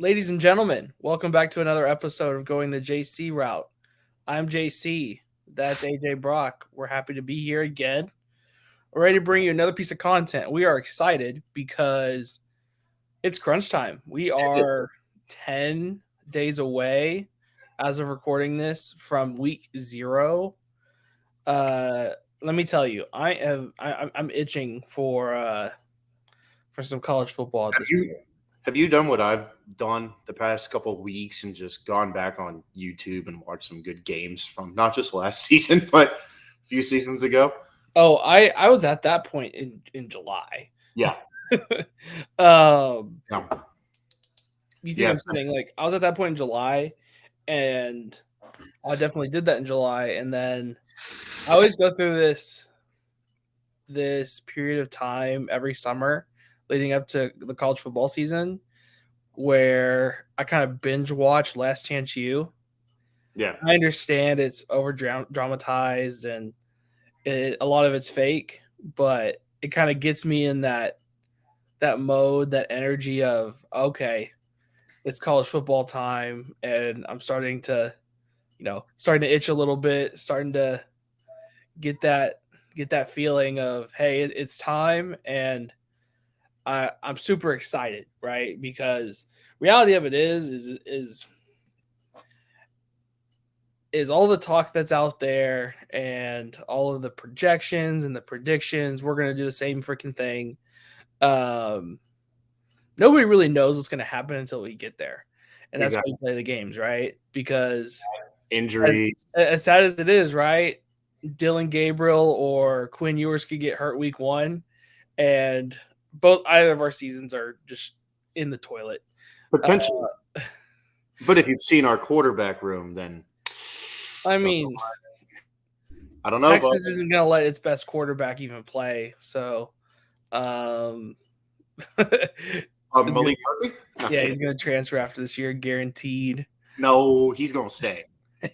Ladies and gentlemen, welcome back to another episode of Going the JC Route. I'm JC. That's AJ Brock. We're happy to be here again. We're ready to bring you another piece of content. We are excited because it's crunch time. We are 10 days away as of recording this from week 0. Uh, Let me tell you, I'm itching for some college football at Have this you point. have you done what I've done the past couple of weeks and just gone back on YouTube and watched some good games from not just last season, but a few seasons ago? Oh, I was at that point in July. Yeah. um, Yeah. you think Yeah. I'm kidding? Like I was at that point in July, and I definitely did that in July, and then I always go through this period of time every summer leading up to the college football season where I kind of binge watch Last Chance U. Yeah. I understand it's over dramatized and a lot of it's fake, but it kind of gets me in that mode, that energy of okay, it's college football time, and I'm starting to itch a little bit, starting to get that get that feeling of hey, it's time, and I'm super excited, right? Because reality of it is all the talk that's out there and all of the projections and the predictions. We're gonna do the same freaking thing. Um, Nobody really knows what's gonna happen until we get there, and that's why Exactly. you play the games, right? Because as Injuries. as sad as it is, right? Dylan Gabriel or Quinn Ewers could get hurt week 1, and both either of our seasons are just in the toilet. Uh, Potentially. But if you've seen our quarterback room, then I don't know. mean, I don't know, but Texas isn't going to let its best quarterback even play, so um, Malik Murphy? Not yeah, kidding. he's going to transfer after this year, guaranteed. No, he's gonna stay.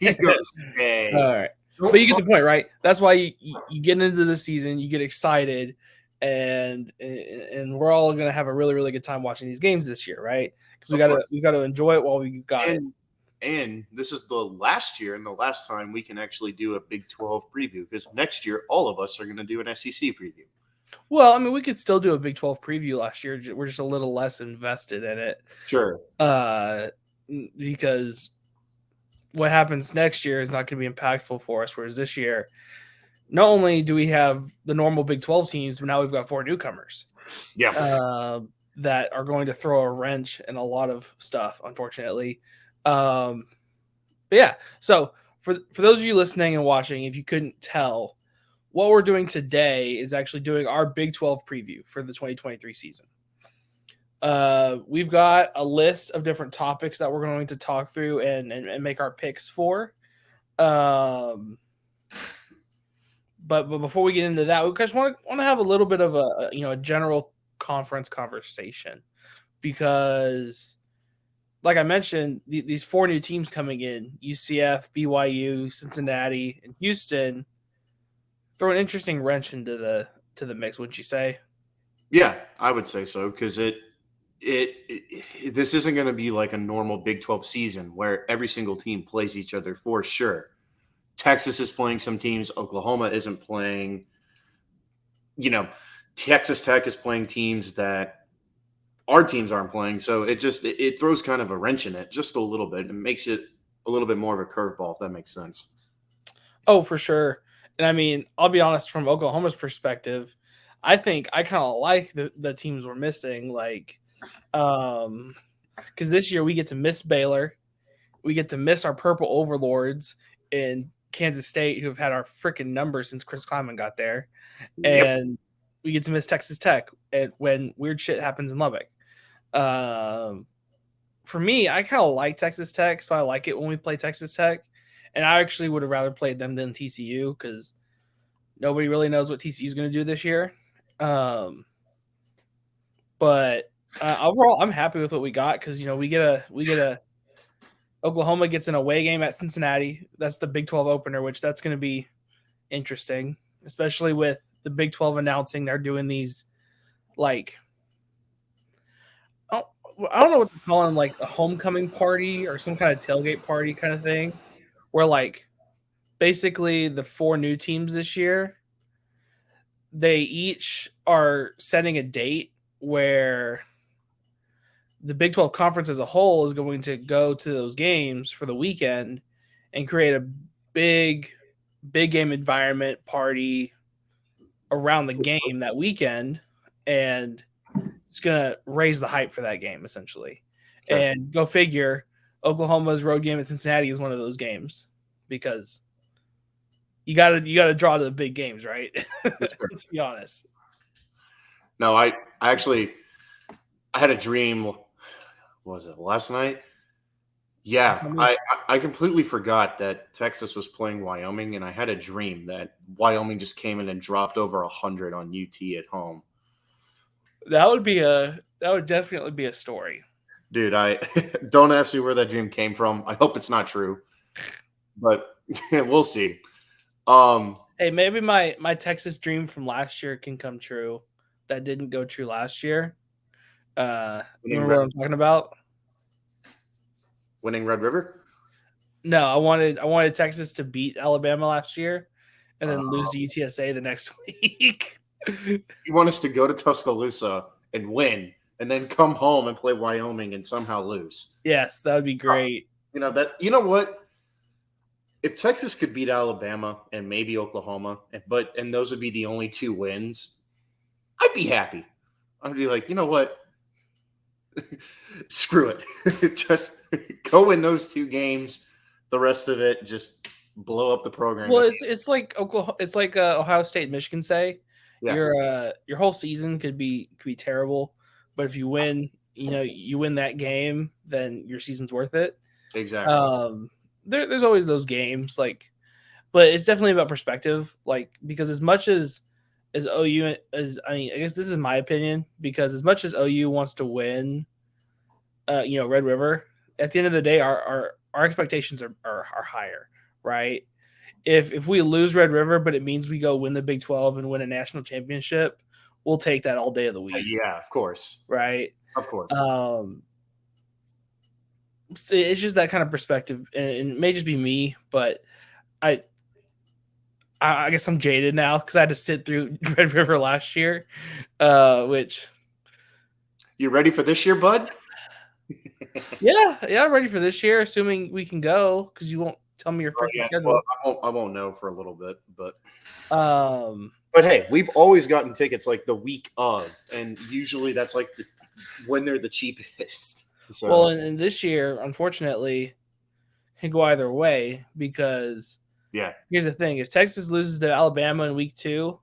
He's gonna All stay. right, Don't but you get talk. the point, right? That's why you get into the season, you get excited, and we're all going to have a really really good time watching these games this year, right? Because Of course. we got to enjoy it while we got it. And this is the last year and the last time we can actually do a Big 12 preview because next year all of us are going to do an SEC preview. Well, I mean, we could still do a Big 12 preview last year. We're just a little less invested in it, Sure. uh, because what happens next year is not going to be impactful for us. Whereas this year, not only do we have the normal Big 12 teams, but now we've got 4 newcomers Yeah. uh, that are going to throw a wrench in a lot of stuff, unfortunately. Um, but yeah, so for those of you listening and watching, if you couldn't tell, what we're doing today is actually doing our Big 12 preview for the 2023 season. We've got a list of different topics that we're going to talk through and make our picks for. Um, but before we get into that, we just want to have a little bit of a general conference conversation because, like I mentioned, these 4 new teams coming in: UCF, BYU, Cincinnati, and Houston throw an interesting wrench into the mix. Wouldn't you say? Yeah, I would say so because this isn't going to be like a normal Big 12 season where every single team plays each other for sure. Texas is playing some teams, Oklahoma isn't playing. You know, Texas Tech is playing teams that our teams aren't playing. So it throws kind of a wrench in it just a little bit. It makes it a little bit more of a curveball, if that makes sense. Oh, for sure. And I mean, I'll be honest, from Oklahoma's perspective, I think I kind of like the teams we're missing. Like, because this year we get to miss Baylor, we get to miss our purple overlords in Kansas State, who have had our freaking number since Chris Kleiman got there, Yep. and we get to miss Texas Tech when weird shit happens in Lubbock. Um, for me, I kind of like Texas Tech, so I like it when we play Texas Tech. And I actually would have rather played them than TCU because nobody really knows what TCU is going to do this year. Um, but overall, I'm happy with what we got because we get a Oklahoma gets an away game at Cincinnati. That's the Big 12 opener, which that's going to be interesting, especially with the Big 12 announcing they're doing these like I don't know what to call them, like a homecoming party or some kind of tailgate party kind of thing, where like basically the 4 new teams this year, they each are setting a date where the Big 12 conference as a whole is going to go to those games for the weekend and create a big game environment party around the game that weekend, and it's gonna raise the hype for that game essentially. Sure. And go figure, Oklahoma's road game at Cincinnati is one of those games because you gotta draw to the big games, right? Let's be honest. No, I actually I had a dream. What was it last night? Yeah, I completely forgot that Texas was playing Wyoming, and I had a dream that Wyoming just came in and dropped over 100 on UT at home. That would definitely be a story. Dude, I don't ask me where that dream came from. I hope it's not true, but we'll see. Hey, maybe my Texas dream from last year can come true. That didn't go true last year. Remember what I'm talking about? Winning Red River? No, I wanted Texas to beat Alabama last year and then lose to UTSA the next week. You want us to go to Tuscaloosa and win, and then come home and play Wyoming and somehow lose? Yes, that would be great. You know what? If Texas could beat Alabama and maybe Oklahoma, and those would be the only 2 wins, I'd be happy. I'd be like, you know what? Screw it. Just go win those 2 games. The rest of it, just blow up the program. Well, it's like Oklahoma. It's like Ohio State and Michigan say. Yeah. Your whole season could be terrible, but if you win, you win that game, then your season's worth it. Exactly. There's always those games, like, but it's definitely about perspective. Like, because as much as OU I guess this is my opinion, because as much as OU wants to win, Red River, at the end of the day, our expectations are higher, right? If we lose Red River, but it means we go win the Big 12 and win a national championship, we'll take that all day of the week. Yeah, of course. Right? Of course. It's just that kind of perspective, and it may just be me, but I guess I'm jaded now because I had to sit through Red River last year, which. You ready for this year, bud? Yeah, I'm ready for this year, assuming we can go, because you won't tell me your freaking schedule. Well, I won't know for a little bit, but hey, we've always gotten tickets like the week of, and usually that's like when they're the cheapest. So. Well, and this year, unfortunately, can go either way because here's the thing: if Texas loses to Alabama in week 2,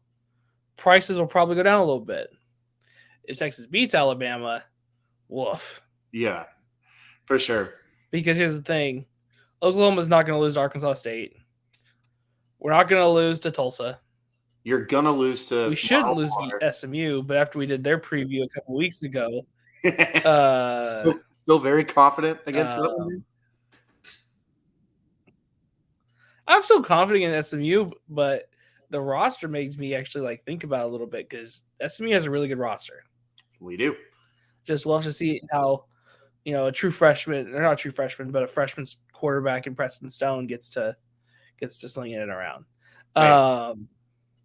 prices will probably go down a little bit. If Texas beats Alabama, woof. Yeah, for sure. Because here's the thing: Oklahoma's not going to lose to Arkansas State. We're not going to lose to Tulsa. You're going to lose to. We shouldn't lose to SMU, but after we did their preview a couple weeks ago, still very confident against them. I'm still confident in SMU, but the roster makes me actually think about it a little bit because SMU has a really good roster. We do. Just we'll have to see how a true freshman, or not a true freshman, but a freshman quarterback in Preston Stone gets to slinging it around.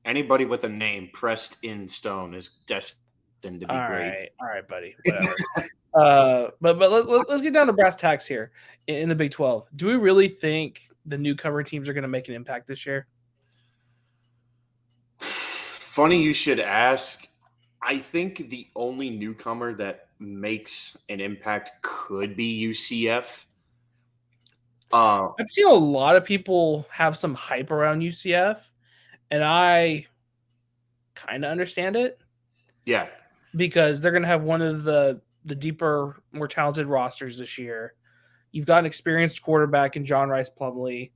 Anybody with a name pressed in stone is destined to be great. All right, buddy. Whatever. But let's get down to brass tacks here in the Big 12. Do we really think the newcomer teams are going to make an impact this year? Funny you should ask. I think the only newcomer that makes an impact could be UCF. I've seen a lot of people have some hype around UCF, and I kind of understand it. Yeah. Because they're going to have one of the deeper, more talented rosters this year. You've got an experienced quarterback in John Rice Plumlee.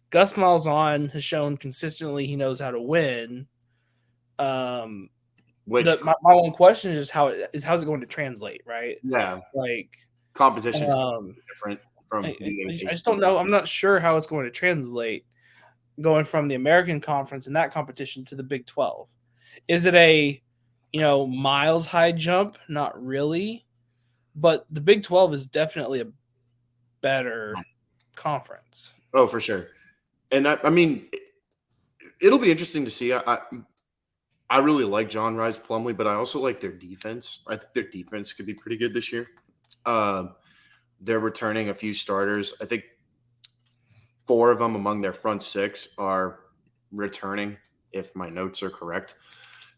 Gus Malzahn has shown consistently he knows how to win. My one question is how's it going to translate, right? Yeah. Competition different from I just don't know. I'm not sure how it's going to translate going from the American Conference and that competition to the Big 12. Is it a miles high jump? Not really. but the Big 12 is definitely a better conference. Oh, for sure. And I mean, it'll be interesting to see. I really like John Rice Plumlee, but I also like their defense. I think their defense could be pretty good this year. They're returning a few starters. I think 4 of them among their front 6 are returning, if my notes are correct.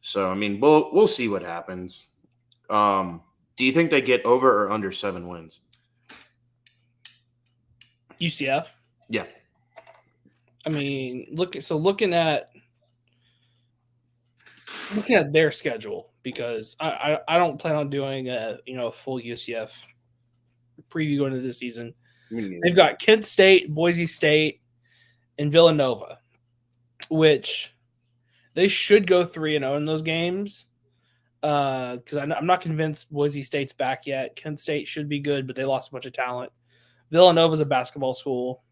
So I mean, we'll see what happens. Do you think they get over or under 7 wins? UCF? Yeah. I mean, looking at their schedule, because I don't plan on doing a full UCF preview going into this season. They've got Kent State, Boise State, and Villanova, which they should go 3-0 in those games. Because I'm not convinced Boise State's back yet. Kent State should be good, but they lost a bunch of talent. Villanova's a basketball school.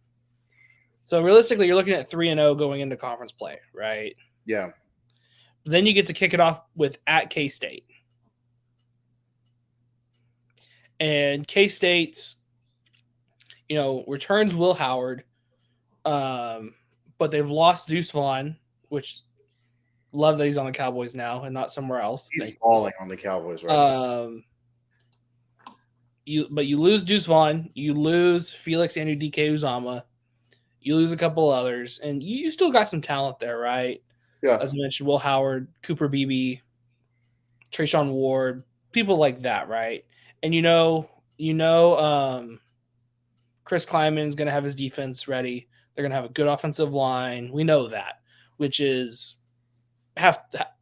So realistically, you're looking at 3-0 going into conference play, right? Yeah. Then you get to kick it off with at K-State. And K-State's, returns Will Howard, but they've lost Deuce Vaughn, which love that he's on the Cowboys now and not somewhere else. He's falling on the Cowboys right now. You lose Deuce Vaughn, you lose Felix Anudike-Uzomah, you lose a couple others, and you still got some talent there, right? Yeah. As I mentioned, Will Howard, Cooper Beebe, Trayshawn Ward, people like that, right? And Chris Kleiman's going to have his defense ready. They're going to have a good offensive line. We know that, which is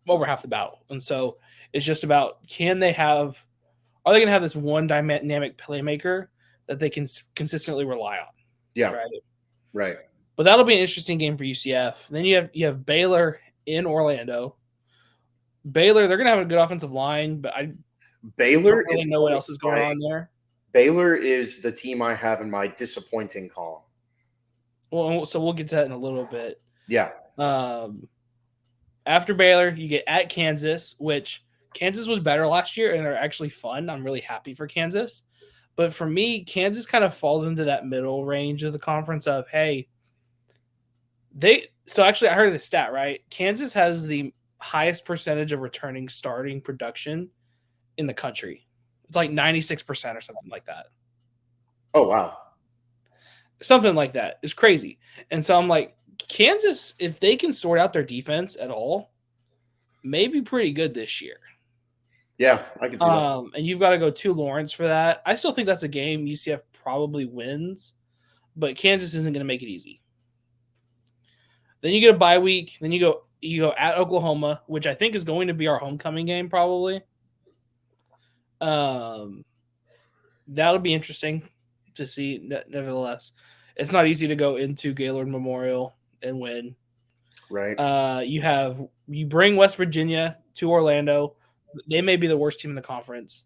over half the battle. And so it's just about, are they going to have this one dynamic playmaker that they can consistently rely on? Yeah. Right. But that'll be an interesting game for UCF. Then you have Baylor in Orlando. Baylor, they're going to have a good offensive line, but Baylor don't really know what else is going on there. Baylor is the team I have in my disappointing column. Well, so we'll get to that in a little bit. Yeah. After Baylor, you get at Kansas, which Kansas was better last year and they're actually fun. I'm really happy for Kansas. But for me, Kansas kind of falls into that middle range of the conference of, hey, so actually I heard the stat, right? Kansas has the highest percentage of returning starting production in the country. It's like 96% or something like that. Oh, wow. Something like that. It's crazy. And so I'm like, Kansas, if they can sort out their defense at all, may be pretty good this year. Yeah, I can see that. And you've got to go to Lawrence for that. I still think that's a game UCF probably wins, but Kansas isn't going to make it easy. Then you get a bye week. Then you go at Oklahoma, which I think is going to be our homecoming game probably. That'll be interesting to see. Nevertheless, it's not easy to go into Gaylord Memorial and win. Right. You bring West Virginia to Orlando. They may be the worst team in the conference.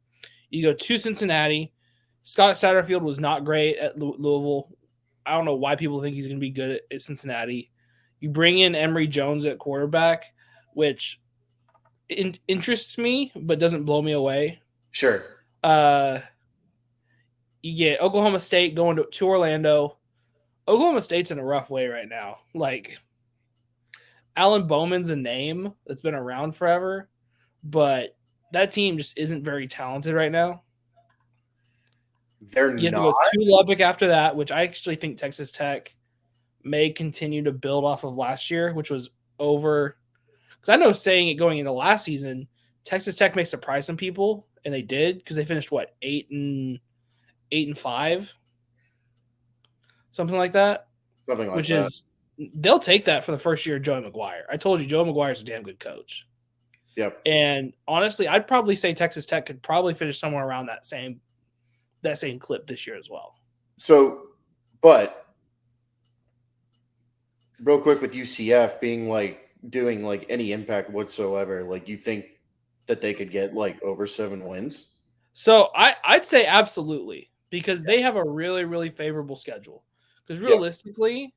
You go to Cincinnati. Scott Satterfield was not great at Louisville. I don't know why people think he's going to be good at Cincinnati. You bring in Emory Jones at quarterback, which interests me but doesn't blow me away. Sure. You get Oklahoma State going to Orlando. Oklahoma State's in a rough way right now. Like, Alan Bowman's a name that's been around forever, but that team just isn't very talented right now. You have to go to Lubbock after that, which I actually think Texas Tech may continue to build off of last year, which was over. Because I know saying it going into last season, Texas Tech may surprise some people, and they did because they finished 8-5, something like that. Which is they'll take that for the first year of Joey McGuire. I told you Joey McGuire's a damn good coach. Yep. And honestly, I'd probably say Texas Tech could probably finish somewhere around that same clip this year as well. So, but real quick with UCF being doing any impact whatsoever, you think that they could get over 7 wins? So I'd say absolutely, because they have a really, really favorable schedule. Because realistically,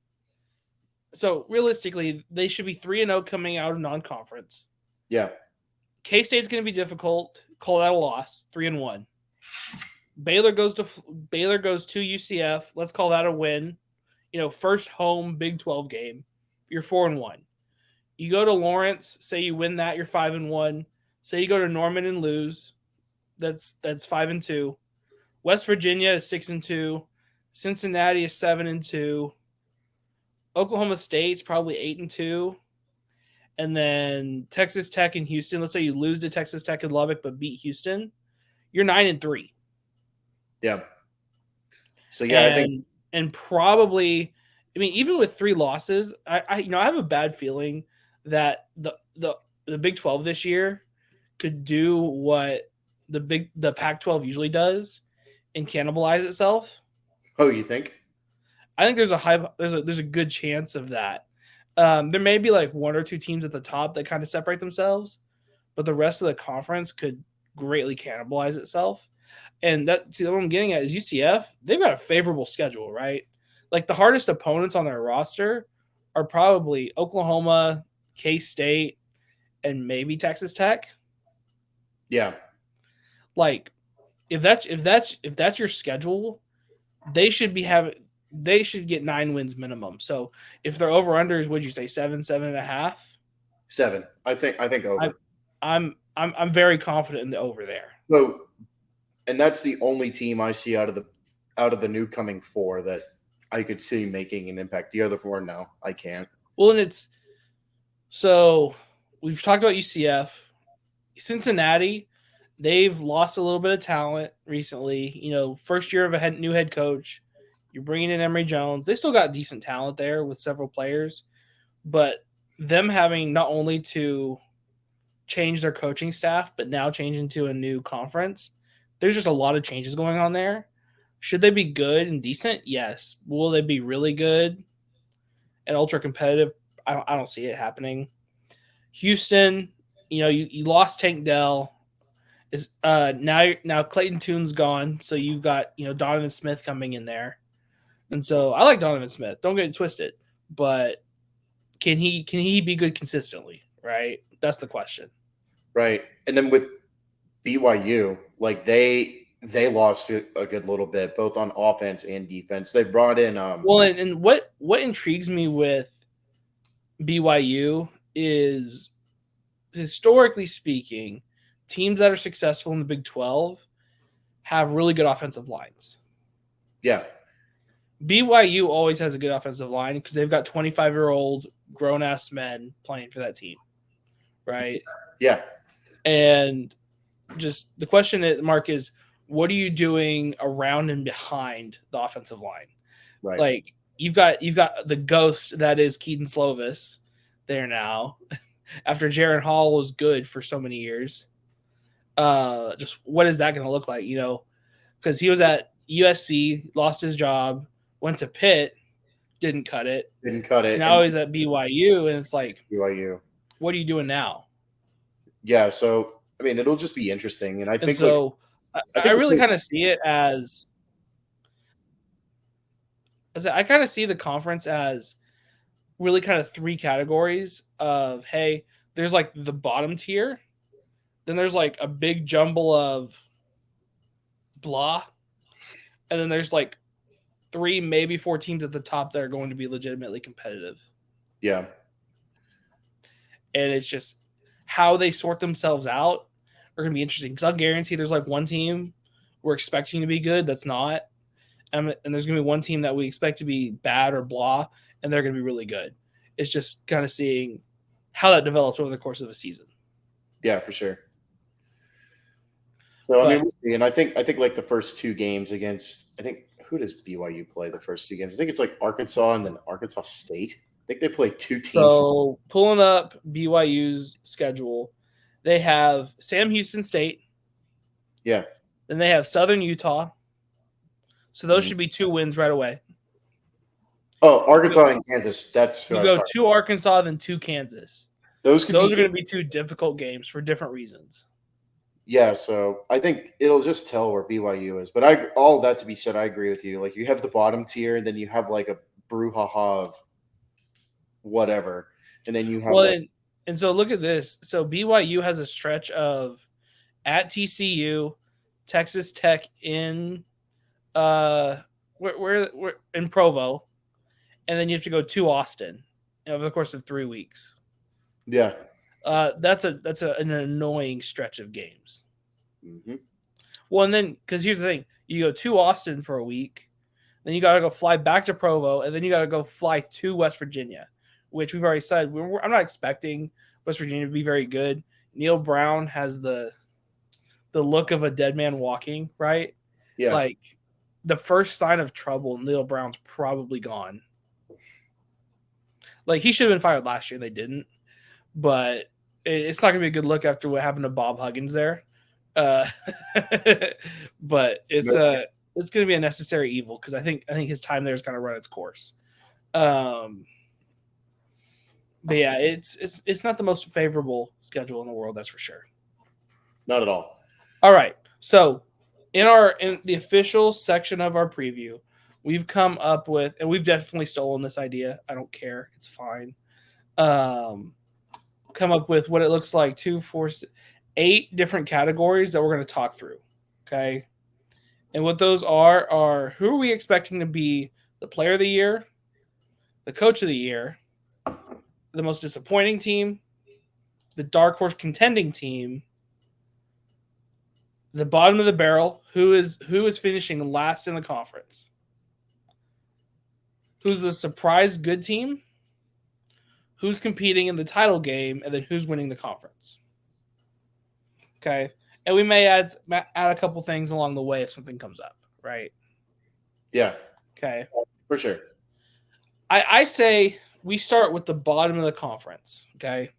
they should be 3-0 coming out of non-conference. Yeah. K-State's going to be difficult. Call that a loss, 3-1. Baylor goes to UCF. Let's call that a win. First home Big 12 game. You're 4-1. You go to Lawrence. Say you win that, you're 5-1. Say you go to Norman and lose. That's 5-2. West Virginia is 6-2. Cincinnati is 7-2. Oklahoma State's probably 8-2. And then Texas Tech and Houston. Let's say you lose to Texas Tech and Lubbock but beat Houston. You're 9-3. Yeah. So yeah, I think and probably, I mean, even with 3 losses, I have a bad feeling that the Big 12 this year could do what the Pac-12 usually does and cannibalize itself. Oh, you think? I think there's a good chance of that. There may be like 1 or 2 teams at the top that kind of separate themselves, but the rest of the conference could greatly cannibalize itself. And what I'm getting at is UCF, they've got a favorable schedule, right? Like the hardest opponents on their roster are probably Oklahoma, K-State, and maybe Texas Tech. Yeah. Like if that's your schedule, they should get 9 wins minimum. So if they're over unders, would you say 7.5? 7. I think over. I'm very confident in the over there. So, and that's the only team I see out of the new coming 4 that I could see making an impact. The other 4, no, I can't. Well, and so we've talked about UCF, Cincinnati. They've lost a little bit of talent recently. First year of a new head coach. You're bringing in Emory Jones. They still got decent talent there with several players, but them having not only to change their coaching staff, but now change into a new conference. There's just a lot of changes going on there. Should they be good and decent? Yes. Will they be really good and ultra competitive? I don't see it happening. Houston, you lost Tank Dell. Is now Clayton Toon's gone, so you've got Donovan Smith coming in there, and so I like Donovan Smith. Don't get it twisted, but can he be good consistently? Right, that's the question. Right, and then with BYU, like they lost a good little bit, both on offense and defense. They brought in and what intrigues me with BYU is, historically speaking, teams that are successful in the Big 12 have really good offensive lines. Yeah. BYU always has a good offensive line because they've got 25-year-old grown-ass men playing for that team, right? Yeah. And just the question, Mark, is what are you doing around and behind the offensive line? Right. Like you've got the ghost that is Keaton Slovis there now after Jaron Hall was good for so many years. Just what is that going to look like? Because he was at USC, lost his job, went to Pitt, didn't cut it. So now he's at BYU, and it's like BYU. What are you doing now? Yeah, so I mean, it'll just be interesting, and I think so. I really kind of see it as I kind of see the conference as really kind of 3 categories of, hey, there's like the bottom tier, then there's like a big jumble of blah, and then there's like 3, maybe 4 teams at the top that are going to be legitimately competitive. Yeah. And it's just how they sort themselves out are going to be interesting, because I'll guarantee there's like 1 team we're expecting to be good that's not, and there's going to be 1 team that we expect to be bad or blah, and they're going to be really good. It's just kind of seeing how that develops over the course of a season. Yeah, for sure. So, I mean, we'll see. And I think like the first 2 games against, who does BYU play the first 2 games? I think it's like Arkansas and then Arkansas State. I think they play 2 teams. So pulling up BYU's schedule, they have Sam Houston State. Yeah. Then they have Southern Utah. So those should be 2 wins right away. Oh, Arkansas and Kansas. That's who you go 2 Arkansas, then 2 Kansas. Those are going to be 2 difficult games for different reasons. Yeah, so I think it'll just tell where BYU is. But all that to be said, I agree with you. Like, you have the bottom tier, and then you have like a brouhaha of whatever, and then you have and so look at this. So BYU has a stretch of at TCU, Texas Tech in where in Provo, and then you have to go to Austin over the course of 3 weeks. Yeah. That's an annoying stretch of games. Mm-hmm. Well, and then because here's the thing, you go to Austin for a week, then you got to go fly back to Provo, and then you got to go fly to West Virginia, which we've already said I'm not expecting West Virginia to be very good. Neil Brown has the look of a dead man walking, right? Yeah. Like the first sign of trouble, Neil Brown's probably gone. Like he should have been fired last year, they didn't. But it's not going to be a good look after what happened to Bob Huggins there. But it's going to be a necessary evil because I think his time there is going to run its course. But yeah, it's not the most favorable schedule in the world, that's for sure. Not at all. All right, so in the official section of our preview, we've come up with, and we've definitely stolen this idea. I don't care; it's fine. Come up with what it looks like 8 different categories that we're going to talk through. Okay. And what those are who are we expecting to be the player of the year, the coach of the year, the most disappointing team, the dark horse contending team, the bottom of the barrel, who is finishing last in the conference, who's the surprise good team, who's competing in the title game, and then who's winning the conference. Okay. And we may add a couple things along the way if something comes up, right? Yeah. Okay. For sure. I say we start with the bottom of the conference, okay?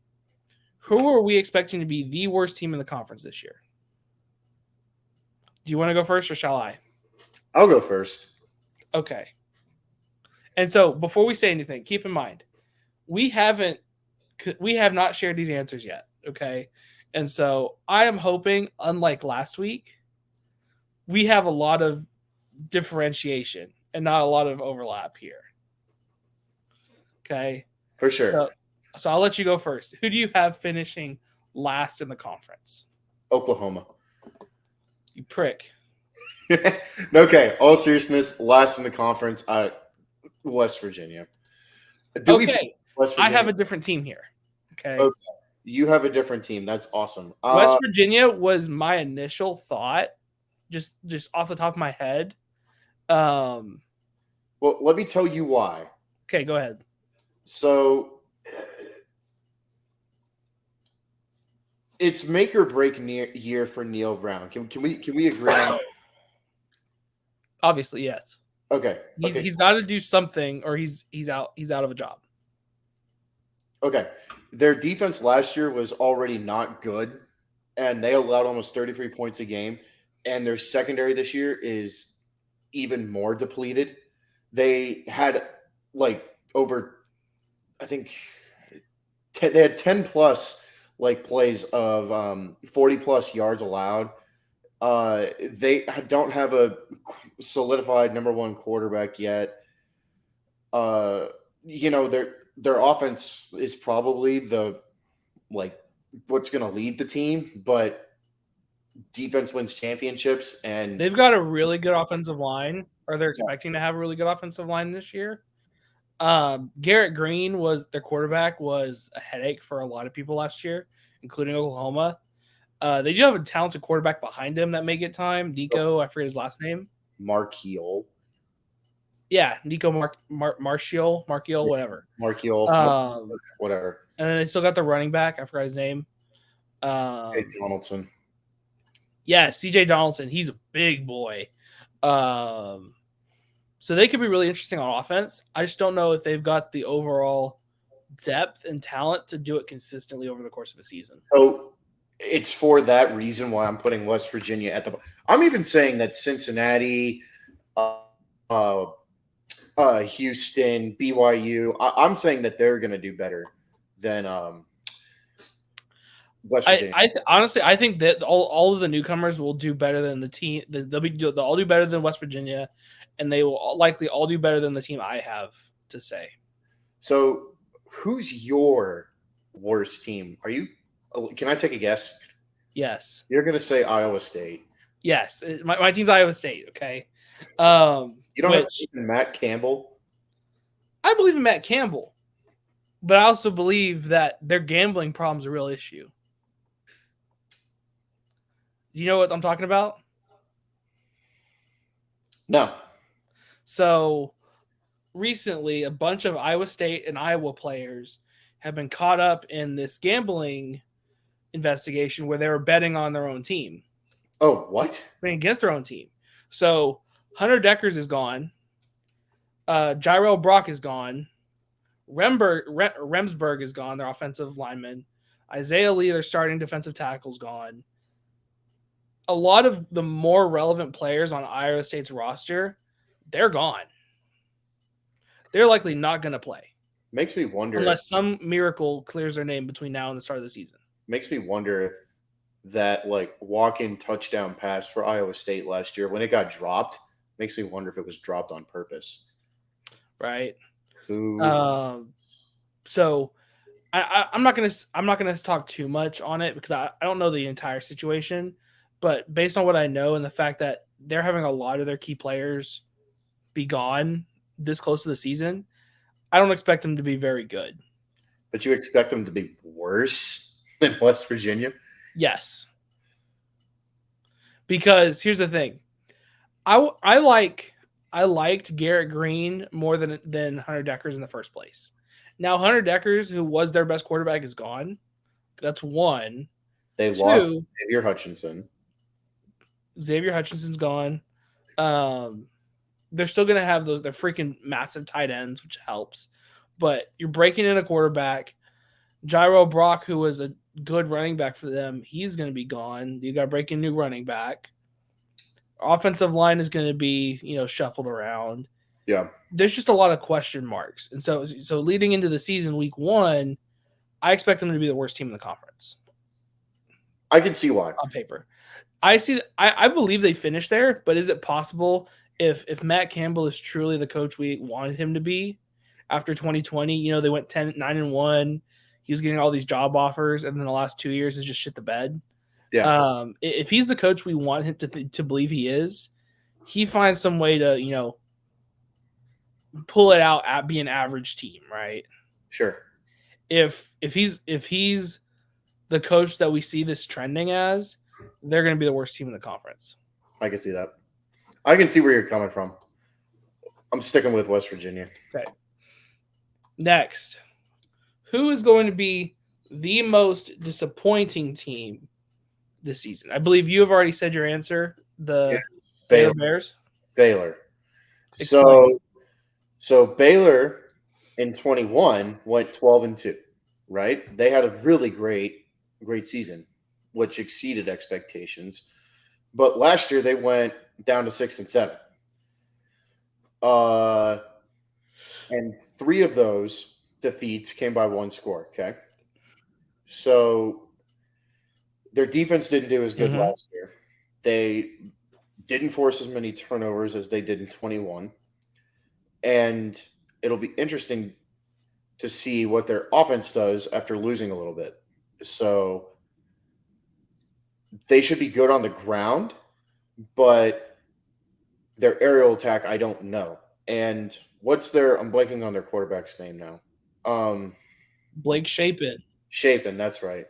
Who are we expecting to be the worst team in the conference this year? Do you want to go first or shall I? I'll go first. Okay. And so before we say anything, keep in mind, we have not shared these answers yet, okay? And so I am hoping, unlike last week, we have a lot of differentiation and not a lot of overlap here. Okay? For sure. So I'll let you go first. Who do you have finishing last in the conference? Oklahoma. You prick. Okay, all seriousness, last in the conference, West Virginia. Okay. I have a different team here. Okay. You have a different team. That's awesome. West Virginia was my initial thought, just off the top of my head. Well, let me tell you why. Okay, go ahead. So it's make or break year for Neil Brown. Can we agree on that? Obviously, yes. Okay. He's got to do something, or he's out of a job. Okay. Their defense last year was already not good, and they allowed almost 33 points a game. And their secondary this year is even more depleted. They had over, I think, they had 10 plus plays of 40 plus yards allowed. They don't have a solidified number one quarterback yet. Their offense is probably what's going to lead the team, but defense wins championships, and they've got a really good offensive line, or they're expecting to have a really good offensive line this year. Garrett Green their quarterback was a headache for a lot of people last year, including Oklahoma. They do have a talented quarterback behind him that may get time. Nico, I forget his last name. Marchiol. Yeah, Nico Marchiol, whatever. Marchiol, whatever. And then they still got the running back. I forgot his name. C.J. Donaldson. Yeah, C.J. Donaldson. He's a big boy. So they could be really interesting on offense. I just don't know if they've got the overall depth and talent to do it consistently over the course of a season. So it's for that reason why I'm putting West Virginia at the. I'm even saying that Cincinnati, Houston, BYU. I'm saying that they're going to do better than West Virginia. Honestly, I think that all of the newcomers will do better than the team. They'll all do better than West Virginia, and they will likely all do better than the team I have to say. So, who's your worst team? Can I take a guess? Yes. You're going to say Iowa State. Yes, my team's Iowa State. Okay, You don't have which faith in Matt Campbell? I believe in Matt Campbell, but I also believe that their gambling problem's a real issue. Do you know what I'm talking about? No. So recently, a bunch of Iowa State and Iowa players have been caught up in this gambling investigation where they were betting on their own team, Oh, what? betting against their own team. So Hunter Deckers is gone. Jairo Brock is gone. Remsburg is gone, their offensive lineman. Isaiah Lee, their starting defensive tackle, is gone. A lot of the more relevant players on Iowa State's roster, they're gone. They're likely not going to play Makes me wonder. unless some miracle clears their name between now and the start of the season. Makes me wonder if that like walk-in touchdown pass for Iowa State last year, when it got dropped, makes me wonder if it was dropped on purpose. Right. Who? So I'm not gonna talk too much on it because I don't know the entire situation, but based on what I know and the fact that they're having a lot of their key players be gone this close to the season, I don't expect them to be very good. But you expect them to be worse than West Virginia? Yes, because here's the thing, I liked Garrett Green more than Hunter Deckers in the first place. Now Hunter Deckers, who was their best quarterback, is gone. That's one. They Two, lost Xavier Hutchinson. Xavier Hutchinson's gone. They're still going to have their freaking massive tight ends, which helps. But you're breaking in a quarterback. Jairo Brock, who was a good running back for them, he's going to be gone. You got to break in new running back. Offensive line is going to be, shuffled around. Yeah. There's just a lot of question marks. And so leading into the season, week 1, I expect them to be the worst team in the conference. I can see why. On paper. I believe they finished there, but is it possible if Matt Campbell is truly the coach we wanted him to be after 2020, they went 9-1, he was getting all these job offers, and then the last 2 years is just shit the bed. Yeah. If he's the coach we want him to believe he is, he finds some way to, pull it out at be an average team, right? Sure. If he's the coach that we see this trending as, they're going to be the worst team in the conference. I can see that. I can see where you're coming from. I'm sticking with West Virginia. Okay. Next, who is going to be the most disappointing team this season? I believe you have already said your answer. The Baylor Bears. Baylor. Explain. So Baylor in 21 went 12-2, right? They had a really great season, which exceeded expectations. But last year they went down to 6-7. And 3 of those defeats came by 1 score. Okay. So their defense didn't do as good last year. They didn't force as many turnovers as they did in 21. And it'll be interesting to see what their offense does after losing a little bit. So they should be good on the ground, but their aerial attack, I don't know. And I'm blanking on their quarterback's name now. Blake Shapen. Shapen, that's right.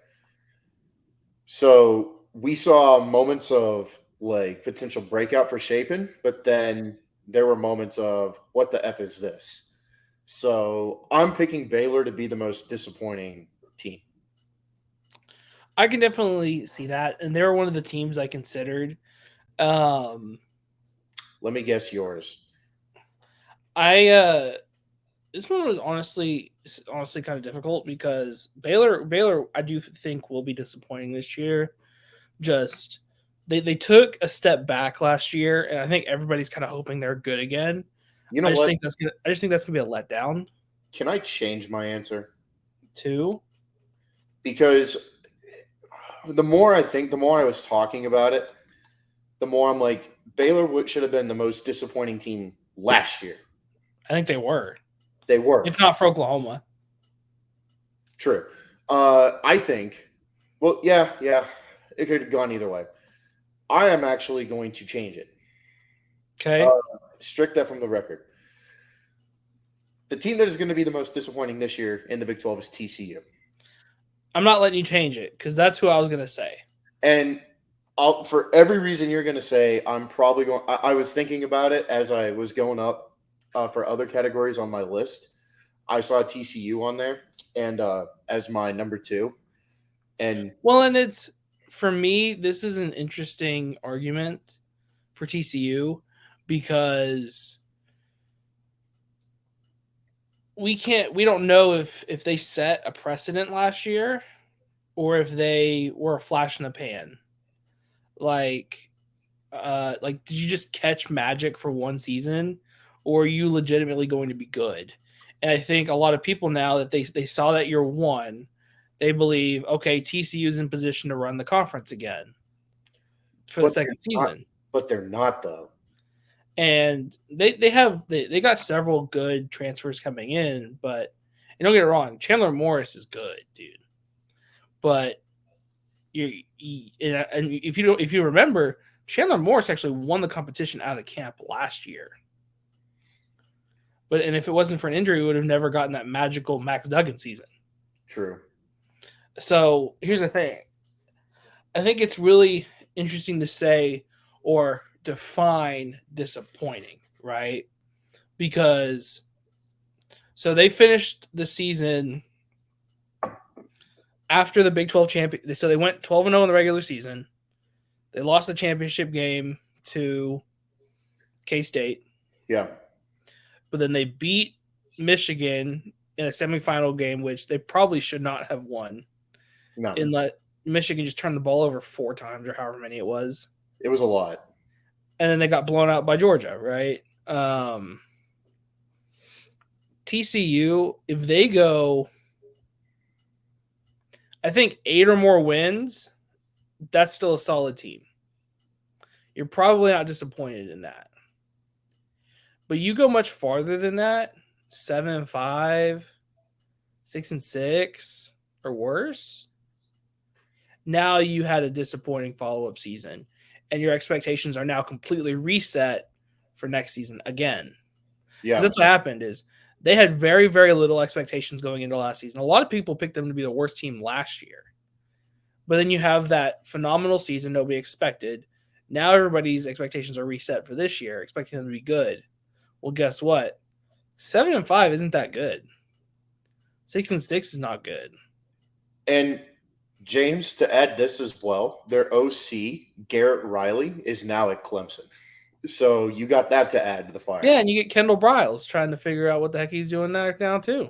So we saw moments of like potential breakout for Shapen, but then there were moments of what the F is this? So I'm picking Baylor to be the most disappointing team. I can definitely see that. And they were one of the teams I considered. Let me guess yours. This one was honestly kind of difficult because Baylor I do think will be disappointing this year. Just they took a step back last year, and I think everybody's kind of hoping they're good again. You know I what? just think that's gonna be a letdown. Can I change my answer? Too? Because the more I think, the more I was talking about it, the more I'm like, Baylor should have been the most disappointing team last year. I think they were. They were. If not for Oklahoma. True. I think, well, yeah, it could have gone either way. I am actually going to change it. Okay. Strike that from the record. The team that is going to be the most disappointing this year in the Big 12 is TCU. I'm not letting you change it because that's who I was going to say. And for every reason you're going to say, I'm probably going. I was thinking about it as I was going up for other categories on my list. I saw TCU on there and as my number 2. And it's for me, this is an interesting argument for TCU because we don't know if they set a precedent last year or if they were a flash in the pan. Like did you just catch magic for one season or are you legitimately going to be good? And I think a lot of people now that they saw that year one, they believe, okay, TCU is in position to run the conference again for the second season. But they're not, though. And they got several good transfers coming in, but and don't get it wrong, Chandler Morris is good, dude. But and if you remember, Chandler Morris actually won the competition out of camp last year. And if it wasn't for an injury, we would have never gotten that magical Max Duggan season. True. So here's the thing. I think it's really interesting to say or define disappointing, right? Because so they finished the season after the Big 12 champion. So they went 12-0 in the regular season. They lost the championship game to K-State. Yeah. But then they beat Michigan in a semifinal game, which they probably should not have won. No. In that Michigan just turned the ball over 4 times or however many it was. It was a lot. And then they got blown out by Georgia, right? TCU, if they go, I think 8 or more wins, that's still a solid team. You're probably not disappointed in that. But you go much farther than that, 7-5, 6-6, or worse. Now you had a disappointing follow-up season, and your expectations are now completely reset for next season again. Yeah, that's what happened. Is they had very, very little expectations going into last season. A lot of people picked them to be the worst team last year, but then you have that phenomenal season nobody expected. Now everybody's expectations are reset for this year, expecting them to be good. Well, guess what? 7-5 isn't that good. 6-6 is not good. And James, to add this as well, their OC, Garrett Riley, is now at Clemson. So you got that to add to the fire. Yeah, and you get Kendall Briles trying to figure out what the heck he's doing there now too.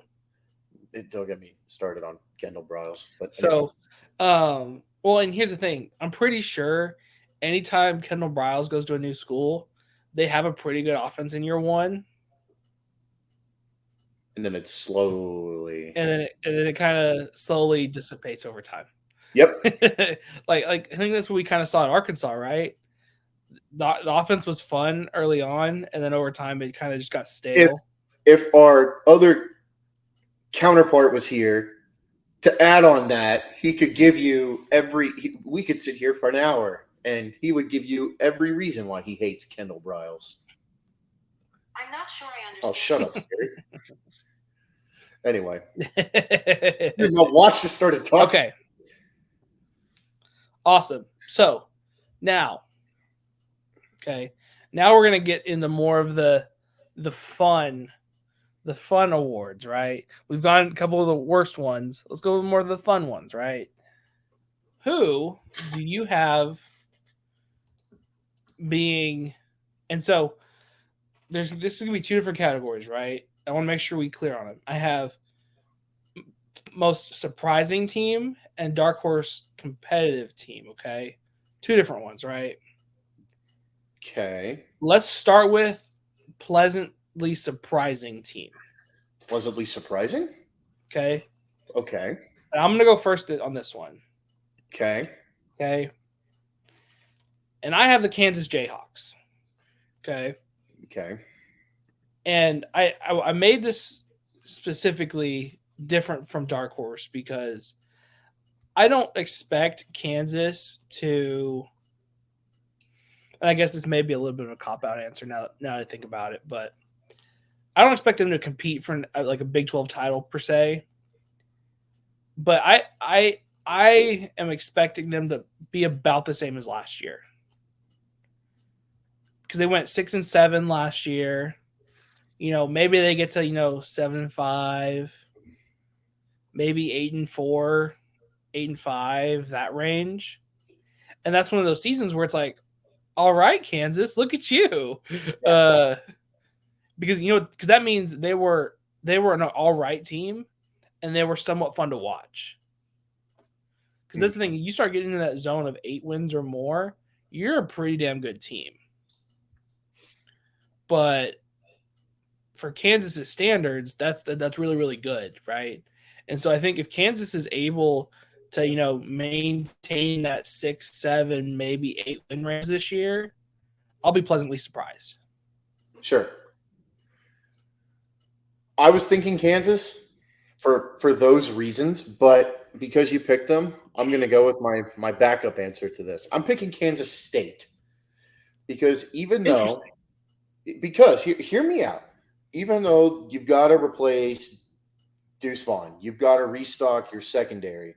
Don't get me started on Kendall Briles. But so, well, and here's the thing. I'm pretty sure anytime Kendall Briles goes to a new school, they have a pretty good offense in year one. And then it slowly. And then it kind of slowly dissipates over time. Yep. like I think that's what we kind of saw at Arkansas, right? The offense was fun early on, and then over time it kind of just got stale. If our other counterpart was here to add on that, he could give you we could sit here for an hour and he would give you every reason why he hates Kendall Briles. I'm not sure I understand. Oh, shut up, Siri. Anyway. My watch just started talking. Okay. Awesome. So now we're going to get into more of the fun awards, right? We've gone a couple of the worst ones. Let's go with more of the fun ones, right? Who do you have being, and so this is going to be 2 different categories, right? I want to make sure we clear on them. I have most surprising team and dark horse competitive team, okay? 2 different ones, right? Okay. Let's start with pleasantly surprising team. Pleasantly surprising? Okay. Okay. And I'm going to go first on this one. Okay. Okay. And I have the Kansas Jayhawks. Okay. Okay. And I made this specifically different from Dark Horse because I don't expect Kansas to And I guess this may be a little bit of a cop-out answer now that I think about it, but I don't expect them to compete for like a Big 12 title per se. But I am expecting them to be about the same as last year. Because they went 6-7 last year. Maybe they get to 7-5, maybe 8-4, 8-5, that range. And that's one of those seasons where it's like, all right, Kansas, look at you. Because that means they were an all right team, and they were somewhat fun to watch. Because that's the thing, you start getting into that zone of 8 wins or more, you're a pretty damn good team. But for Kansas's standards, that's really, really good, right? And so I think if Kansas is able to, maintain that 6, 7, maybe 8 win range this year, I'll be pleasantly surprised. Sure. I was thinking Kansas for those reasons, but because you picked them, I'm going to go with my backup answer to this. I'm picking Kansas State because hear me out. Even though you've got to replace Deuce Vaughn, you've got to restock your secondary,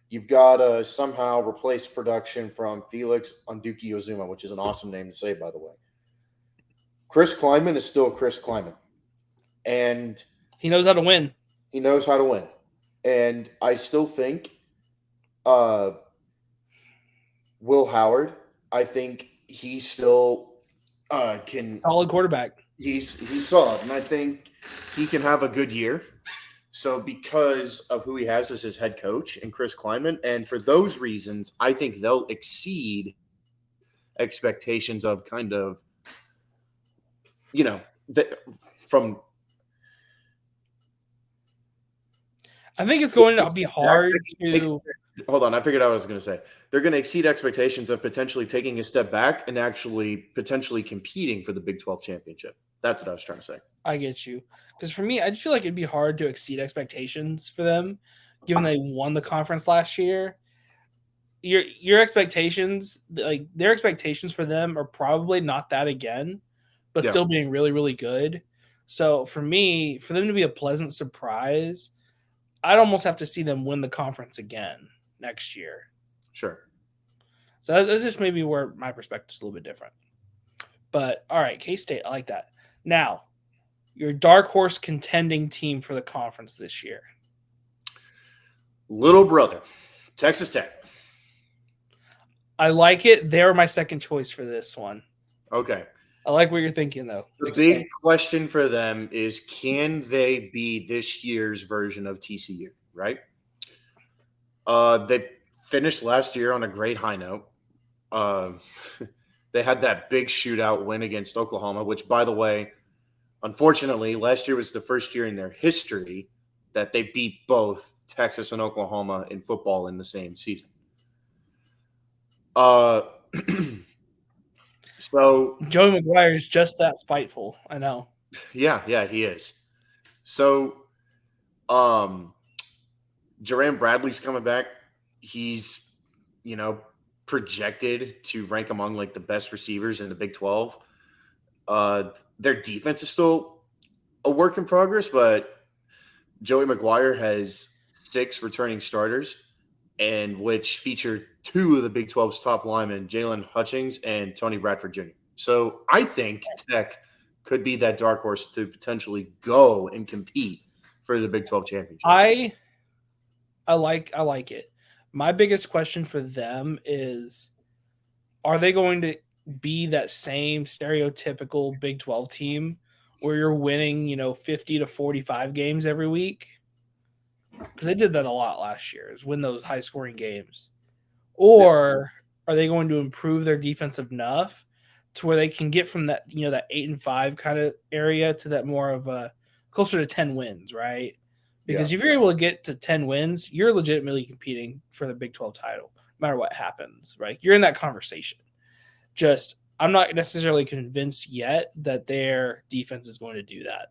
you've got to somehow replace production from Felix Anduki-Ozuma, which is an awesome name to say, by the way. Chris Kleiman is still Chris Kleiman. And he knows how to win. And I still think Will Howard, I think he still can. Solid quarterback. He's solid, and I think he can have a good year. So because of who he has as his head coach and Chris Kleiman, and for those reasons, I think they'll exceed expectations of kind of, from. I think it's going to be hard to. Hold on, I figured out what I was going to say. They're going to exceed expectations of potentially taking a step back and actually potentially competing for the Big 12 championship. That's what I was trying to say. I get you. Because for me, I just feel like it'd be hard to exceed expectations for them, given they won the conference last year. Your expectations, like their expectations for them, are probably not that again, but still being really, really good. So for me, for them to be a pleasant surprise, I'd almost have to see them win the conference again next year. Sure. So that's just maybe where my perspective is a little bit different. But all right, K-State, I like that. Now, your dark horse contending team for the conference this year. Little brother, Texas Tech. I like it. They're my second choice for this one. Okay. I like what you're thinking, though. The big question for them is, can they be this year's version of TCU, right? They finished last year on a great high note. They had that big shootout win against Oklahoma, which, by the way, unfortunately, last year was the first year in their history that they beat both Texas and Oklahoma in football in the same season. So Joey McGuire is just that spiteful. I know. Yeah, he is. So, Jerand Bradley's coming back. He's, projected to rank among like the best receivers in the Big 12. Their defense is still a work in progress, but Joey McGuire has 6 returning starters, and which feature 2 of the Big 12's top linemen, Jalen Hutchings and Tony Bradford Jr. So I think Tech could be that dark horse to potentially go and compete for the Big 12 championship. I like it. My biggest question for them is, are they going to be that same stereotypical Big 12 team where you're winning, 50 to 45 games every week? Because they did that a lot last year, is win those high-scoring games. Or are they going to improve their defense enough to where they can get from that, that 8-5 kind of area to that more of a closer to 10 wins, right? Because if you're able to get to 10 wins, you're legitimately competing for the Big 12 title, no matter what happens, right? You're in that conversation. Just, I'm not necessarily convinced yet that their defense is going to do that.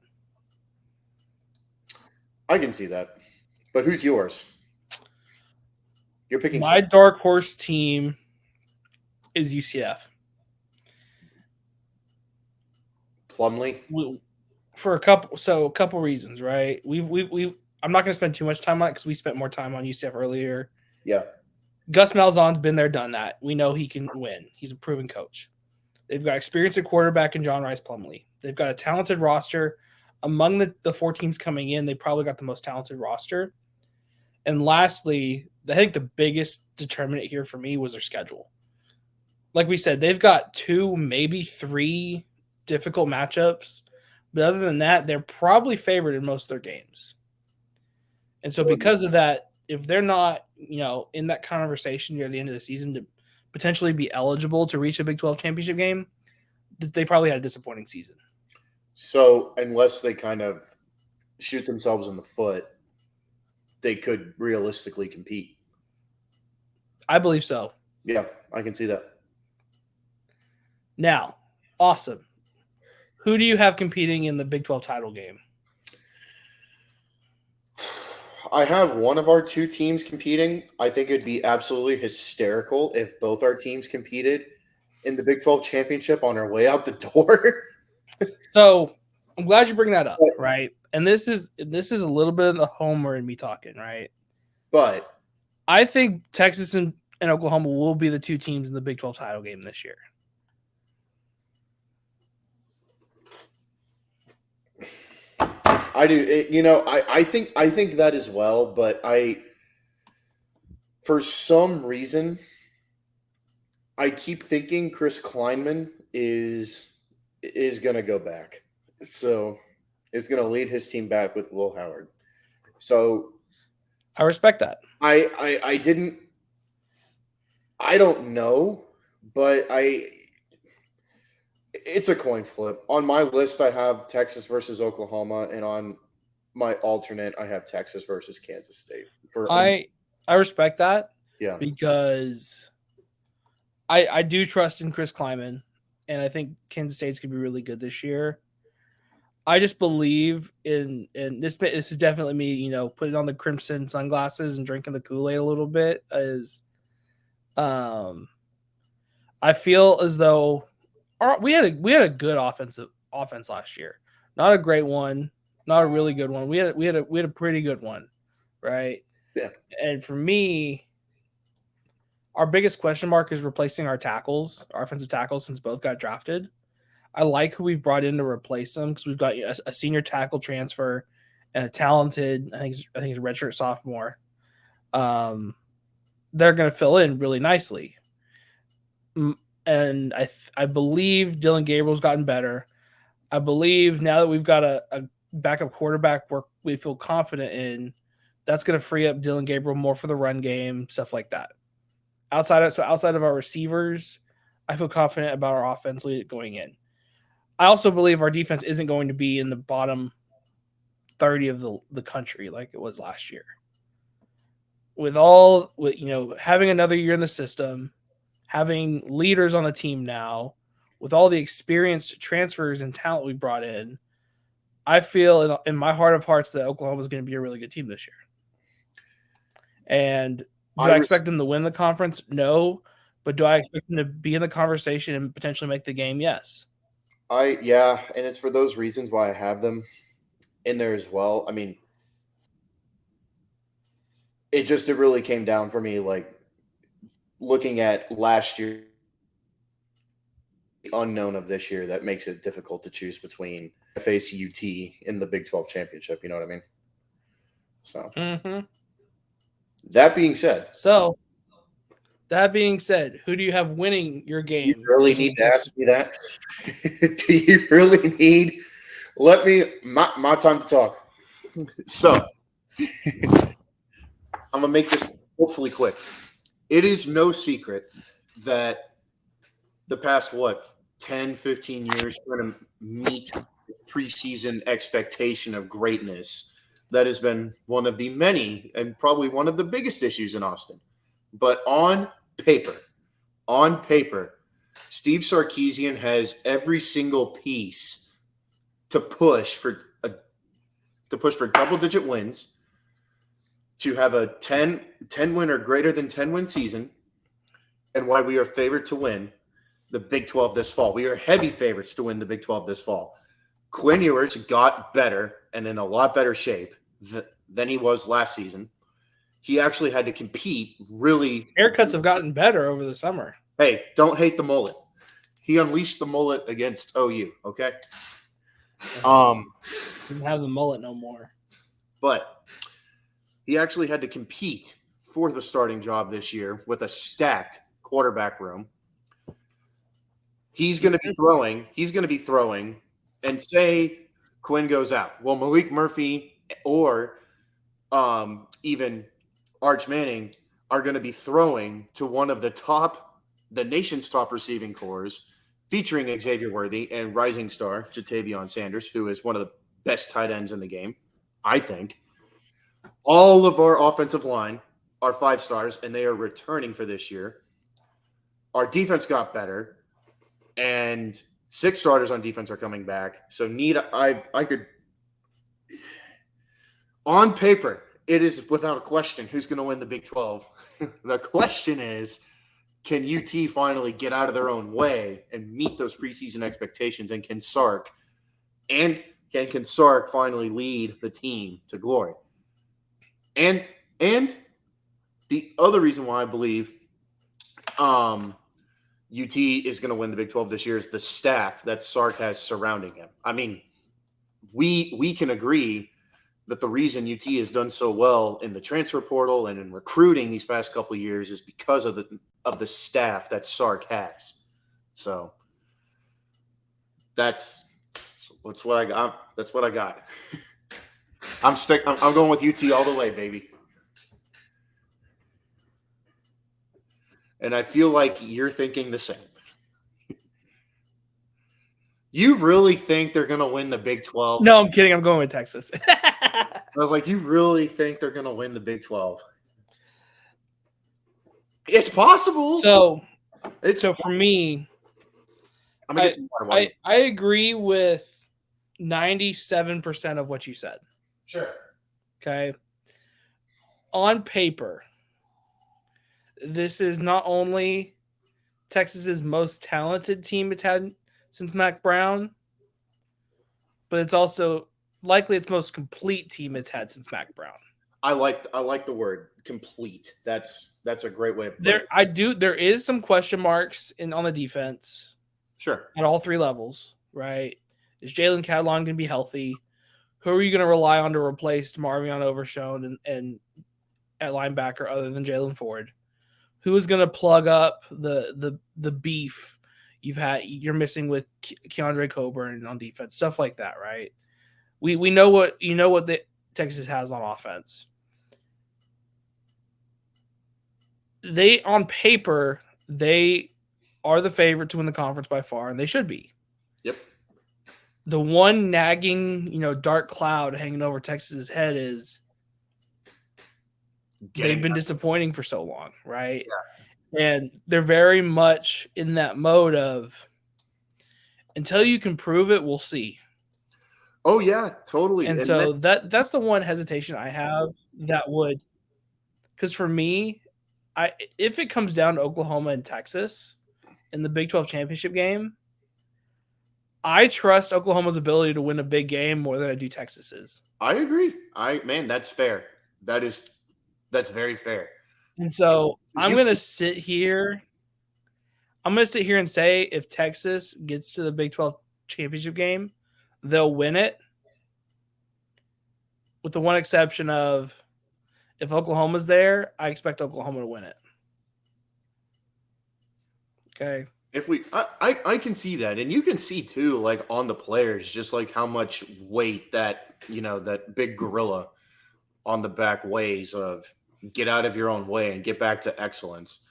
I can see that. But who's yours? You're picking my dark horse team is UCF. Plumlee. For a couple reasons, right? I'm not going to spend too much time on it because we spent more time on UCF earlier. Yeah. Gus Malzahn's been there, done that. We know he can win. He's a proven coach. They've got experience at quarterback in John Rice Plumlee. They've got a talented roster. Among the 4 teams coming in, they probably got the most talented roster. And lastly, I think the biggest determinant here for me was their schedule. Like we said, they've got 2, maybe 3 difficult matchups. But other than that, they're probably favored in most of their games. And so because of that, if they're not, in that conversation near the end of the season to potentially be eligible to reach a Big 12 championship game, they probably had a disappointing season. So unless they kind of shoot themselves in the foot, they could realistically compete. I believe so. Yeah, I can see that. Now, awesome. Who do you have competing in the Big 12 title game? I have one of our 2 teams competing. I think it'd be absolutely hysterical if both our teams competed in the Big 12 championship on our way out the door. So I'm glad you bring that up, right? And this is a little bit of the homer in me talking, right? But I think Texas and Oklahoma will be the 2 teams in the Big 12 title game this year. I do. I think that as well. But for some reason, I keep thinking Chris Kleinman is going to go back. So is going to lead his team back with Will Howard. So I respect that. I don't know, but it's a coin flip. On my list, I have Texas versus Oklahoma, and on my alternate, I have Texas versus Kansas State. I respect that. Yeah. Because I do trust in Chris Klieman, and I think Kansas State's going to be really good this year. I just believe in this. This is definitely me, putting on the crimson sunglasses and drinking the Kool-Aid a little bit. I feel as though we had a good offense last year. Not a great one, not a really good one. We had a pretty good one, right? Yeah. And for me, our biggest question mark is replacing our offensive tackles, since both got drafted. I like who we've brought in to replace them, because we've got a senior tackle transfer and a talented, I think he's a redshirt sophomore. They're going to fill in really nicely. And I believe Dylan Gabriel's gotten better. I believe now that we've got a backup quarterback we feel confident in, that's going to free up Dylan Gabriel more for the run game, stuff like that. Outside of our receivers, I feel confident about our offense going in. I also believe our defense isn't going to be in the bottom 30 of the country like it was last year. With having another year in the system, having leaders on the team now, with all the experienced transfers and talent we brought in, I feel in my heart of hearts that Oklahoma is going to be a really good team this year. And do I expect them to win the conference? No. But do I expect them to be in the conversation and potentially make the game? Yes. And it's for those reasons why I have them in there as well. I mean, it really came down for me, like looking at last year, the unknown of this year, that makes it difficult to choose between face UT in the Big 12 championship. You know what I mean? So That being said, who do you have winning your game? You really need to ask me that? Do you really need? Let me my time to talk. So I'm gonna make this hopefully quick. It is no secret that the past 10, 15 years trying to meet preseason expectation of greatness, that has been one of the many and probably one of the biggest issues in Austin. But on paper, Steve Sarkisian has every single piece to push for double-digit wins, to have a 10 win or greater than 10 win season, and why we are favored to win the Big 12 this fall. We are heavy favorites to win the Big 12 this fall. Quinn Ewers got better and in a lot better shape than he was last season. He actually had to compete really. Haircuts have gotten better over the summer. Hey, don't hate the mullet. He unleashed the mullet against OU, okay? Didn't have the mullet no more. But he actually had to compete for the starting job this year with a stacked quarterback room. He's going to be throwing, and say Quinn goes out. Well, Malik Murphy or even Arch Manning are going to be throwing to one of the nation's top receiving cores, featuring Xavier Worthy and rising star Jatavion Sanders, who is one of the best tight ends in the game, I think. All of our offensive line are 5 stars, and they are returning for this year. Our defense got better, and 6 starters on defense are coming back. So I could – on paper, it is without a question who's going to win the Big 12. The question is, can UT finally get out of their own way and meet those preseason expectations? And can Sark finally lead the team to glory? And the other reason why I believe UT is going to win the Big 12 this year is the staff that Sark has surrounding him. I mean, we can agree that the reason UT has done so well in the transfer portal and in recruiting these past couple of years is because of the staff that Sark has. So that's what I got. That's what I got. I'm going with UT all the way, baby. And I feel like you're thinking the same. You really think they're going to win the Big 12? No, I'm kidding. I'm going with Texas. I was like, you really think they're going to win the Big 12? It's possible. So for me, I'm gonna get some water. I agree with 97% of what you said. Sure. Okay. On paper, this is not only Texas's most talented team it's had since Mac Brown, but it's also likely its most complete team it's had since Mac Brown. I like the word complete. That's a great way of putting it. There is some question marks on the defense. Sure. At all 3 levels, right? Is Jalen Catalon going to be healthy? Who are you going to rely on to replace Marvion Overshone and at linebacker other than Jalen Ford? Who is going to plug up the beef you're missing with Keandre Coburn on defense, stuff like that, right? We know what the Texas has on offense. They on paper they are the favorite to win the conference by far, and they should be. Yep. The one nagging, dark cloud hanging over Texas's head is they've been disappointing for so long, right? Yeah. And they're very much in that mode of until you can prove it, we'll see. Oh yeah, totally. And so that's the one hesitation I have that would, because for me, if it comes down to Oklahoma and Texas in the Big 12 championship game, I trust Oklahoma's ability to win a big game more than I do Texas's. I agree. That's fair. That's very fair. And so I'm going to sit here and say if Texas gets to the Big 12 championship game, they'll win it. With the one exception of if Oklahoma's there, I expect Oklahoma to win it. Okay. I can see that, and you can see too, like on the players, just like how much weight that big gorilla on the back weighs of get out of your own way and get back to excellence.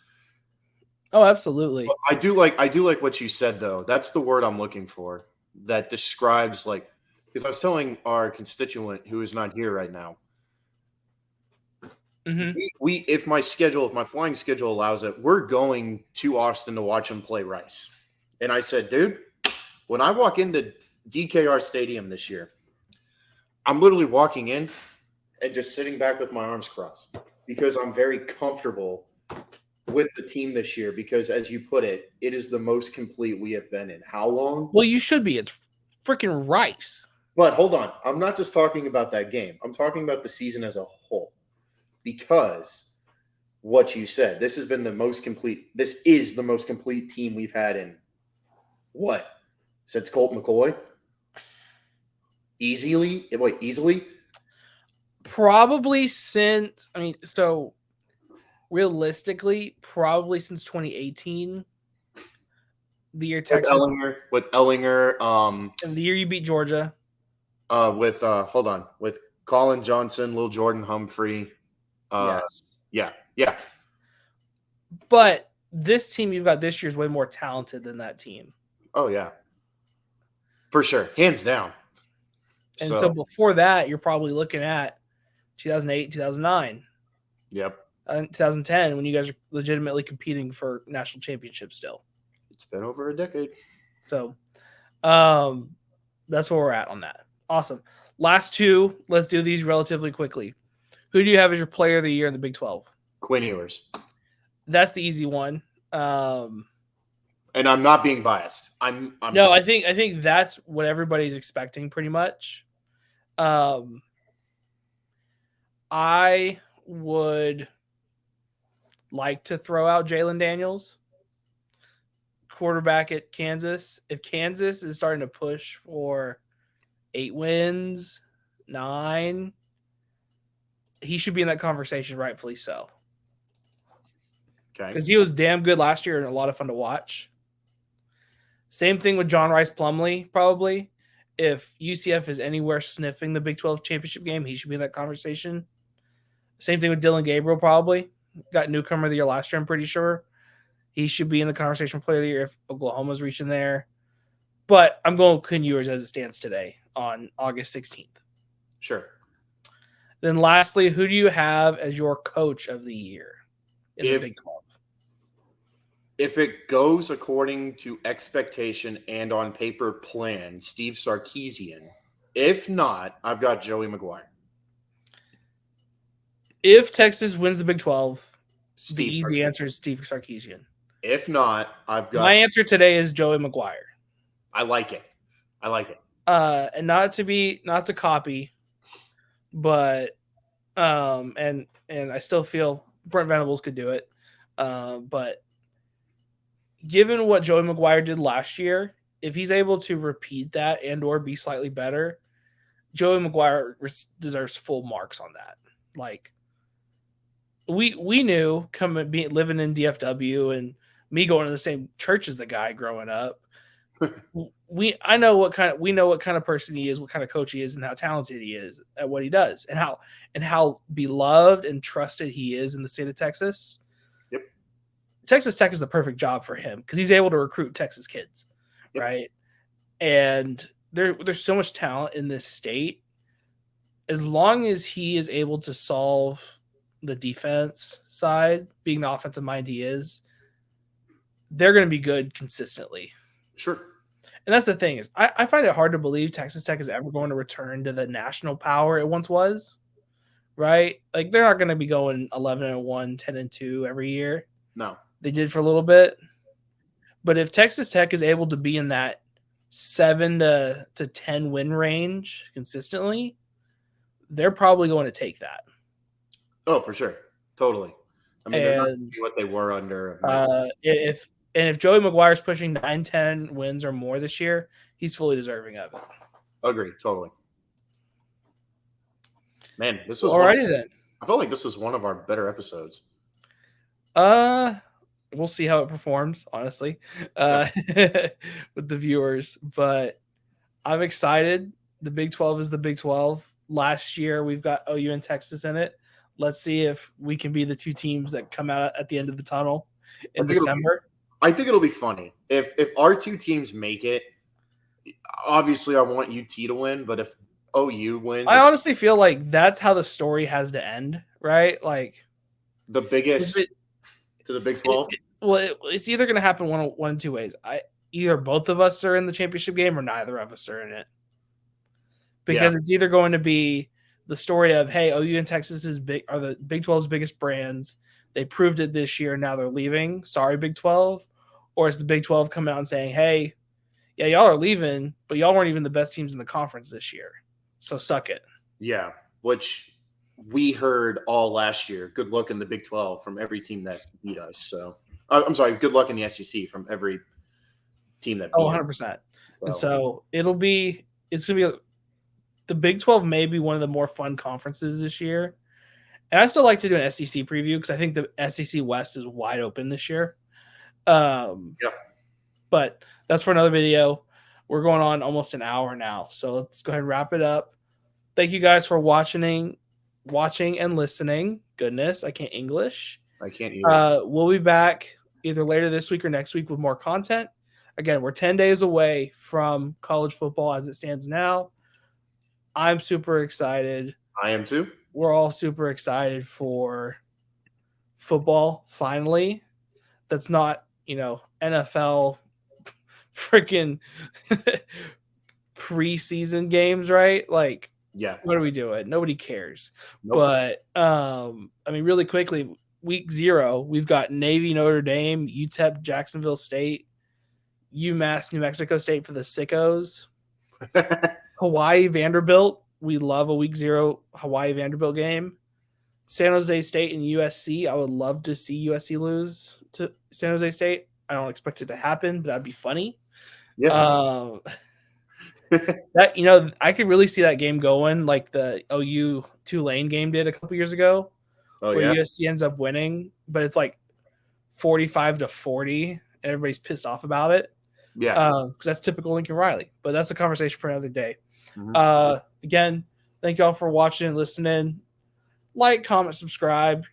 Oh, absolutely. But I do like what you said though. That's the word I'm looking for. That describes because I was telling our constituent who is not here right now. Mm-hmm. If my flying schedule allows it, we're going to Austin to watch him play Rice. And I said, dude, when I walk into DKR Stadium this year, I'm literally walking in and just sitting back with my arms crossed because I'm very comfortable with the team this year because, as you put it, it is the most complete we have been in. How long? Well, you should be. freaking Rice. But hold on. I'm not just talking about that game. I'm talking about the season as a whole. Because what you said, this has been the most complete. This is the most complete team we've had in what? Since Colt McCoy? Easily? Wait, easily? Probably since, so realistically, probably since 2018, the year Texas, with Ellinger, and the year you beat Georgia. with Colin Johnson, Lil Jordan Humphrey. Yes. Yeah. But this team you've got this year is way more talented than that team. Oh, yeah. For sure. Hands down. And so before that, you're probably looking at 2008, 2009. Yep. 2010, when you guys are legitimately competing for national championships still. It's been over a decade. So that's where we're at on that. Awesome. Last two, let's do these relatively quickly. Who do you have as your player of the year in the Big 12? Quinn Ewers. That's the easy one. And I'm not being biased. I'm No, I think that's what everybody's expecting pretty much. I would like to throw out Jalen Daniels, quarterback at Kansas. If Kansas is starting to push for 8 wins, 9, he should be in that conversation, rightfully so. Okay. Because he was damn good last year and a lot of fun to watch. Same thing with John Rice Plumlee, probably. If UCF is anywhere sniffing the Big 12 championship game, he should be in that conversation. Same thing with Dylan Gabriel, probably. Got newcomer of the year last year, I'm pretty sure. He should be in the conversation for player of the year if Oklahoma's reaching there. But I'm going with Quinn Ewers as it stands today on August 16th. Sure. Then lastly, who do you have as your coach of the year in the Big 12? If it goes according to expectation and on paper plan, Steve Sarkisian. If not, I've got Joey McGuire. If Texas wins the Big 12, the easy Sarkisian. answer is Steve Sarkisian. If not, I've got... My answer today is Joey McGuire. I like it. And not to copy, but and I still feel Brent Venables could do it. But given what Joey McGuire did last year, if he's able to repeat that and or be slightly better, Joey McGuire deserves full marks on that. Like we knew living in DFW and me going to the same church as the guy growing up. we know what kind of person he is, what kind of coach he is, and how talented he is at what he does, and how beloved and trusted he is in the state of Texas. Yep. Texas Tech is the perfect job for him because he's able to recruit Texas kids, yep. Right? And there's so much talent in this state. As long as he is able to solve the defense side, being the offensive mind he is, they're going to be good consistently. Sure. And that's the thing is I find it hard to believe Texas Tech is ever going to return to the national power it once was, right? Like they're not going to be going 11-1, 10-2 every year. No. They did for a little bit. But if Texas Tech is able to be in that 7 to 10 win range consistently, they're probably going to take that. Oh, for sure. Totally. I mean, they're not what they were under. If Joey McGuire's pushing 9-10 wins or more this year, he's fully deserving of it. Agree, totally. Man, this was alrighty then. I felt like this was one of our better episodes. We'll see how it performs, honestly, with the viewers. But I'm excited. The Big 12 is the Big 12. Last year, we've got OU and Texas in it. Let's see if we can be the two teams that come out at the end of the tunnel in December. I think it'll be funny. If our two teams make it, obviously I want UT to win, but if OU wins... I honestly feel like that's how the story has to end, right? Like the biggest to the Big 12? It's either going to happen one of two ways. Either both of us are in the championship game or neither of us are in it. Because it's either going to be the story of, hey, OU and Texas are the Big 12's biggest brands. They proved it this year. Now they're leaving. Sorry, Big 12. Or it's the Big 12 coming out and saying, hey, yeah, y'all are leaving, but y'all weren't even the best teams in the conference this year. So suck it. Yeah, which we heard all last year. Good luck in the Big 12 from every team that beat us. So I'm sorry, good luck in the SEC from every team that beat Oh, us. 100%. And so it's going to be the Big 12 may be one of the more fun conferences this year. And I still like to do an SEC preview because I think the SEC West is wide open this year. But that's for another video. We're going on almost an hour now. So let's go ahead and wrap it up. Thank you guys for watching and listening. Goodness, I can't English. I can't either. We'll be back either later this week or next week with more content. Again, we're 10 days away from college football as it stands now. I'm super excited. I am too. We're all super excited for football finally. That's not, NFL freaking preseason games, right? Like, yeah, what are we doing? Nobody cares. Nope. But really quickly, week 0, we've got Navy, Notre Dame, UTEP, Jacksonville State, UMass, New Mexico State for the sickos, Hawaii, Vanderbilt. We love a week 0 Hawaii Vanderbilt game. San Jose State and USC. I would love to see USC lose to San Jose State. I don't expect it to happen, but that'd be funny. Yeah. That I could really see that game going like the OU Tulane game did a couple years ago, where USC ends up winning, but it's like 45-40, and everybody's pissed off about it. Yeah, because that's typical Lincoln Riley. But that's a conversation for another day. Mm-hmm. Again, thank y'all for watching and listening. Like, comment, subscribe.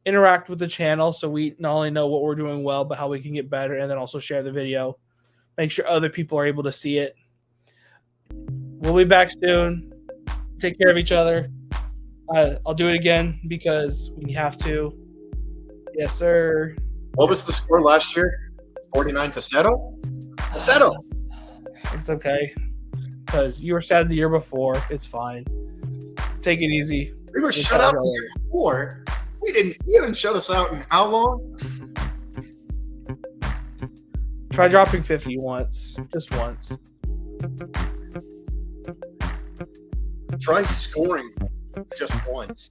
Interact with the channel so we not only know what we're doing well, but how we can get better, and then also share the video. Make sure other people are able to see it. We'll be back soon. Take care of each other. I'll do it again because we have to. Yes, sir. What was the score last year? 49 to settle? Settle. It's okay. Because you were sad the year before. It's fine. Take it easy. We were shut out the year before. You didn't shut us out in how long? Try dropping 50 once. Just once. Try scoring just once.